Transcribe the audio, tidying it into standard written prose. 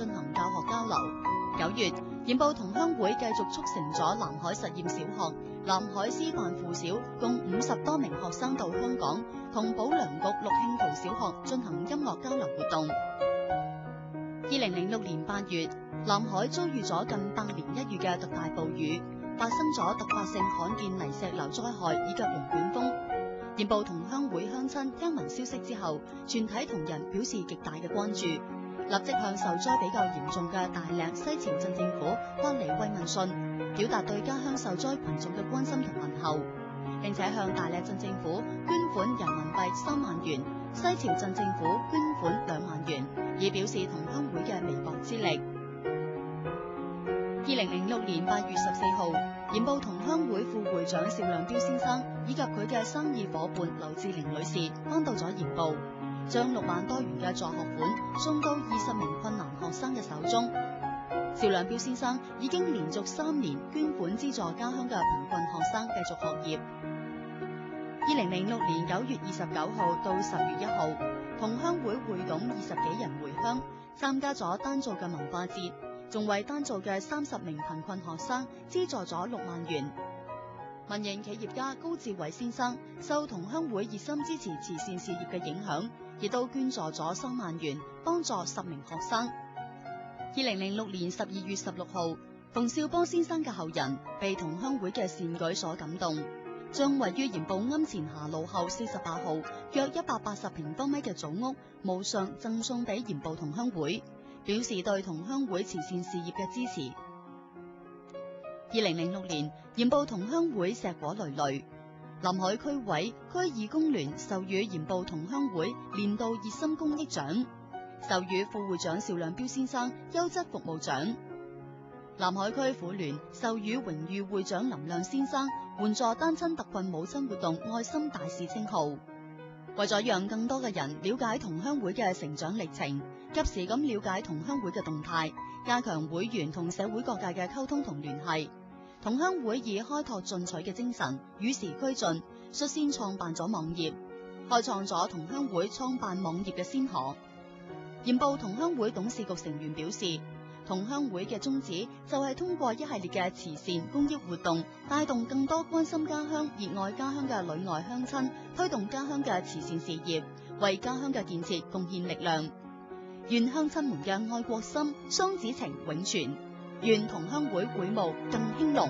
進行教學交流。9月，鹽步同鄉會繼續促成咗南海實驗小學、南海師範附小共50多名學生到香港，同保良局陸慶圖小學進行音樂交流活動。2006年8月，南海遭遇咗近100年一遇嘅特大暴雨，發生咗突發性罕見泥石流災害以及龍捲風。鹽步同鄉會鄉親聽聞消息之後，全體同仁表示極大嘅關注，立即向受災比較嚴重嘅大嶺西潮鎮政府發嚟慰問信，表達對家鄉受災群眾嘅關心同問候，並且向大嶺鎮政府捐款人民幣3萬元，西潮鎮政府捐款2萬元，以表示同鄉會嘅微薄之力。2006年8月14號，鹽步同鄉會副會長邵亮彪先生以及佢嘅生意伙伴劉志玲女士返到咗鹽步，將6萬多元嘅助學款送到20名困難學生嘅手中。邵亮彪先生已經連續3年捐款資助家鄉嘅貧困學生繼續學業。2006年9月29號到10月1號，同鄉會會董20幾人回鄉，參加咗丹灶嘅文化節，仲為丹灶嘅30名貧困學生資助咗6萬元。民營企業家高志偉先生受同鄉會熱心支持慈善事業嘅影響，亦都捐助咗3萬元，幫助10名學生。2006年12月16號，馮紹波先生嘅後人被同鄉會嘅善舉所感動，將位於鹽步庵前霞路後48號約180平方米嘅祖屋無償贈送俾鹽步同鄉會，表示對同鄉會慈善事業嘅支持。2006年，鹽步同鄉會碩果累累，南海區委區義工聯授予鹽步同鄉會年度熱心公益獎，授予副會長邵亮彪先生優質服務獎。南海區婦聯授予榮譽會長林亮先生援助單親特困母親活動愛心大使稱號。為咗讓更多嘅人了解同鄉會嘅成長歷程，及時咁了解同鄉會嘅動態，加強會員同社會各界嘅溝通同聯繫，同鄉會以開拓進取嘅精神與時俱進，率先創辦咗網頁，開創咗同鄉會創辦網頁嘅先河。鹽步同鄉會董事局成員表示，同鄉會嘅宗旨就係通過一系列嘅慈善公益活動，帶動更多關心家鄉、熱愛家鄉嘅旅外鄉親，推動家鄉嘅慈善事業，為家鄉嘅建設貢獻力量。願鄉親們嘅愛國心、雙子情永存，願同鄉會會務更興隆。